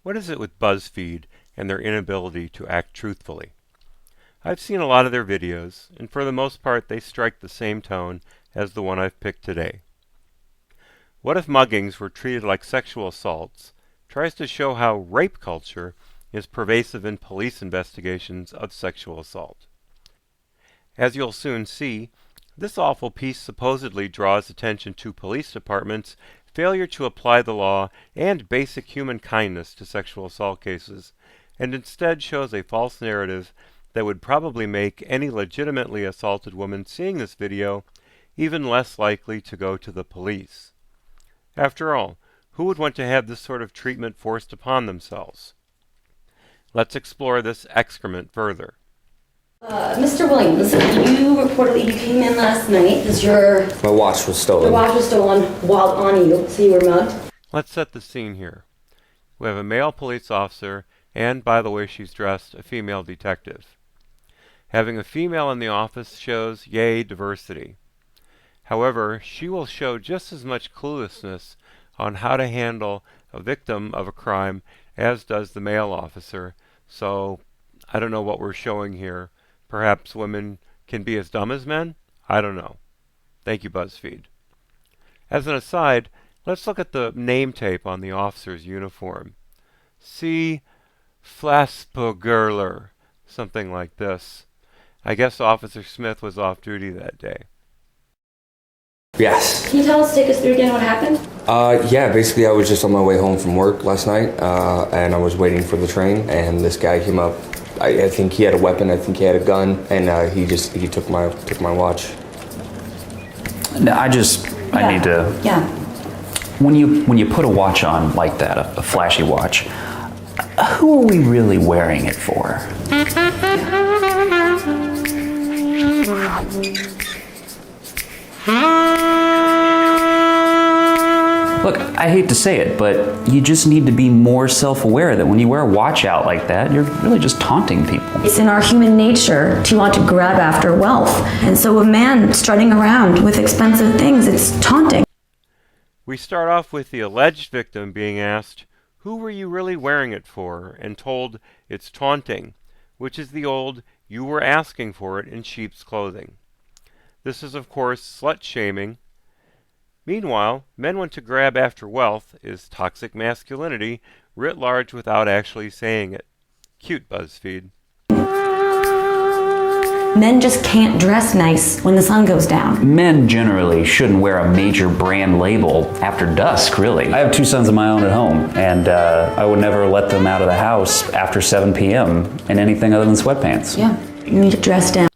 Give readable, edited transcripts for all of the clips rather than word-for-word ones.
What is it with BuzzFeed and their inability to act truthfully? I've seen a lot of their videos, and for the most part they strike the same tone as the one I've picked today. What if muggings were treated like sexual assaults tries to show how rape culture is pervasive in police investigations of sexual assault. As you'll soon see, this awful piece supposedly draws attention to police departments' failure to apply the law and basic human kindness to sexual assault cases, and instead shows a false narrative that would probably make any legitimately assaulted woman seeing this video even less likely to go to the police. After all, who would want to have this sort of treatment forced upon themselves? Let's explore this excrement further. Mr. Williams, you reportedly you came in last night because my watch was stolen. Your watch was stolen while on you, so you were mugged. Let's set the scene here. We have a male police officer, and by the way she's dressed, a female detective. Having a female in the office shows, yay, diversity. However, she will show just as much cluelessness on how to handle a victim of a crime as does the male officer, so I don't know what we're showing here. Perhaps women can be as dumb as men? I don't know. Thank you, BuzzFeed. As an aside, let's look at the name tape on the officer's uniform. See Flaspergerler, something like this. I guess Officer Smith was off duty that day. Yes. Can you take us through again what happened? Yeah, basically I was just on my way home from work last night, and I was waiting for the train, and this guy came up. I think he had a weapon, I think he had a gun, and he took my watch. No, I need to... Yeah. When you put a watch on like that, a flashy watch, who are we really wearing it for? Look, I hate to say it, but you just need to be more self-aware that when you wear a watch out like that, you're really just taunting people. It's in our human nature to want to grab after wealth. And so a man strutting around with expensive things, it's taunting. We start off with the alleged victim being asked, "Who were you really wearing it for?" and told it's taunting, which is the old, "you were asking for it in sheep's clothing." This is, of course, slut shaming. Meanwhile, men want to grab after wealth is toxic masculinity writ large without actually saying it. Cute, BuzzFeed. Men just can't dress nice when the sun goes down. Men generally shouldn't wear a major brand label after dusk, really. I have 2 sons of my own at home, and I would never let them out of the house after 7 p.m. in anything other than sweatpants. Yeah, you need to dress down.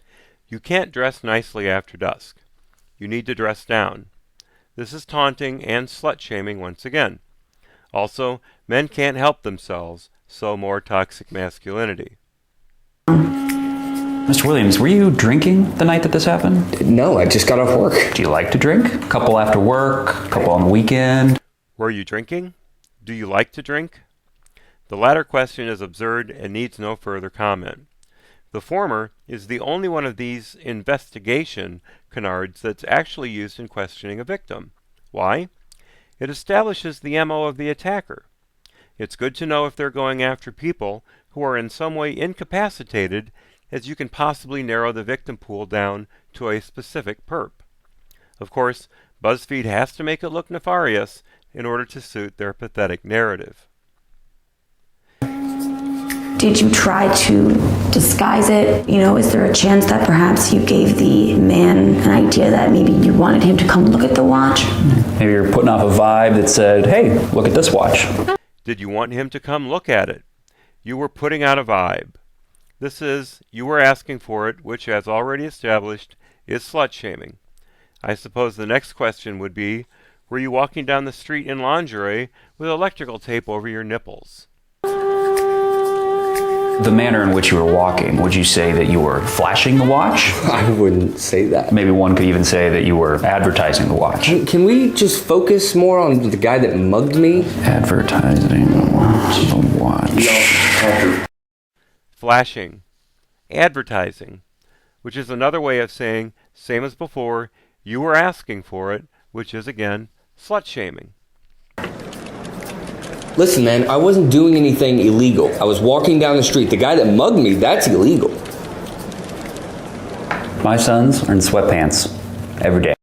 You can't dress nicely after dusk. You need to dress down. This is taunting and slut-shaming once again. Also, men can't help themselves, so more toxic masculinity. Mr. Williams, were you drinking the night that this happened? No, I just got off work. Do you like to drink? A couple after work, a couple on the weekend? Were you drinking? Do you like to drink? The latter question is absurd and needs no further comment. The former is the only one of these investigation canards that's actually used in questioning a victim. Why? It establishes the MO of the attacker. It's good to know if they're going after people who are in some way incapacitated, as you can possibly narrow the victim pool down to a specific perp. Of course, BuzzFeed has to make it look nefarious in order to suit their pathetic narrative. Did you try to disguise it? You know, is there a chance that perhaps you gave the man an idea that maybe you wanted him to come look at the watch? Maybe you're putting off a vibe that said, hey, look at this watch. Did you want him to come look at it? You were putting out a vibe. This is, you were asking for it, which, as already established, is slut-shaming. I suppose the next question would be, were you walking down the street in lingerie with electrical tape over your nipples? The manner in which you were walking, would you say that you were flashing the watch? I wouldn't say that. Maybe one could even say that you were advertising the watch. Can we just focus more on the guy that mugged me? Advertising the watch. Flashing. Advertising. Which is another way of saying, same as before, you were asking for it, which is again, slut-shaming. Listen, man, I wasn't doing anything illegal. I was walking down the street. The guy that mugged me, that's illegal. My sons are in sweatpants every day.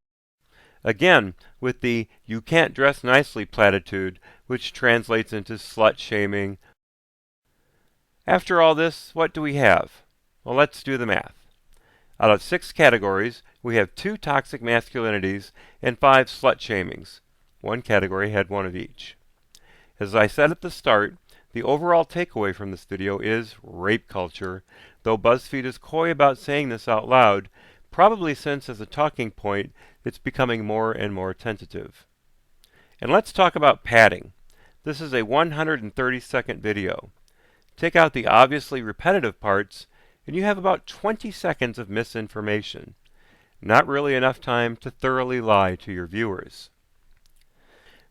Again, with the "you can't dress nicely" platitude, which translates into slut shaming. After all this, what do we have? Well, let's do the math. Out of 6 categories, we have 2 toxic masculinities and 5 slut shamings. One category had 1 of each. As I said at the start, the overall takeaway from this video is rape culture, though BuzzFeed is coy about saying this out loud, probably since as a talking point it's becoming more and more tentative. And let's talk about padding. This is a 130-second video. Take out the obviously repetitive parts, and you have about 20 seconds of misinformation. Not really enough time to thoroughly lie to your viewers.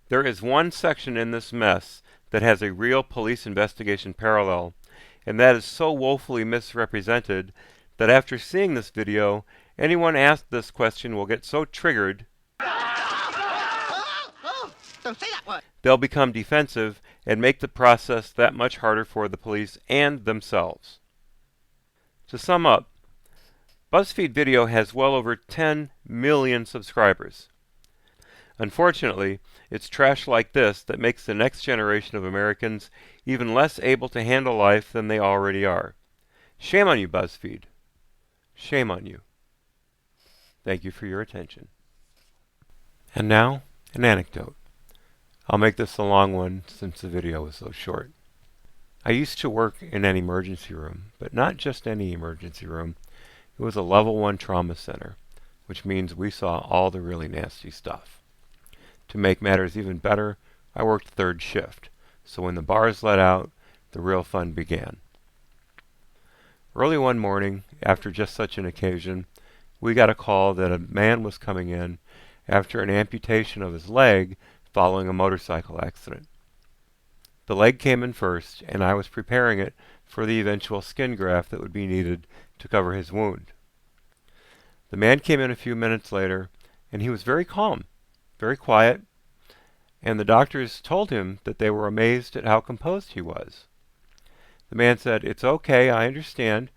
There is one section in this mess that has a real police investigation parallel, and that is so woefully misrepresented that after seeing this video, anyone asked this question will get so triggered Don't say that word. they'll become defensive and make the process that much harder for the police and themselves. To sum up, BuzzFeed Video has well over 10 million subscribers. Unfortunately, it's trash like this that makes the next generation of Americans even less able to handle life than they already are. Shame on you, BuzzFeed. Shame on you. Thank you for your attention. And now, an anecdote. I'll make this a long one since the video was so short. I used to work in an emergency room, but not just any emergency room. It was a level 1 trauma center, which means we saw all the really nasty stuff. To make matters even better, I worked 3rd shift, so when the bars let out, the real fun began. Early one morning, after just such an occasion, we got a call that a man was coming in after an amputation of his leg following a motorcycle accident. The leg came in first, and I was preparing it for the eventual skin graft that would be needed to cover his wound. The man came in a few minutes later, and he was very calm, very quiet, and the doctors told him that they were amazed at how composed he was. The man said, "It's okay, I understand.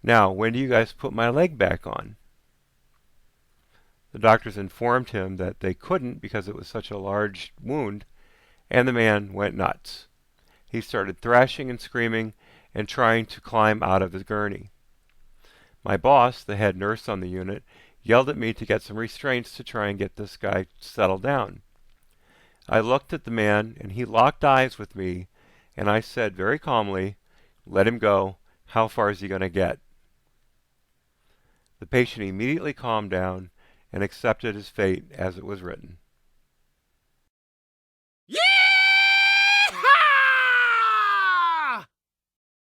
Now, when do you guys put my leg back on?" The doctors informed him that they couldn't because it was such a large wound, and the man went nuts. He started thrashing and screaming and trying to climb out of his gurney. My boss, the head nurse on the unit, yelled at me to get some restraints to try and get this guy settled down. I looked at the man, and he locked eyes with me, and I said very calmly, "Let him go. How far is he going to get?" The patient immediately calmed down and accepted his fate as it was written.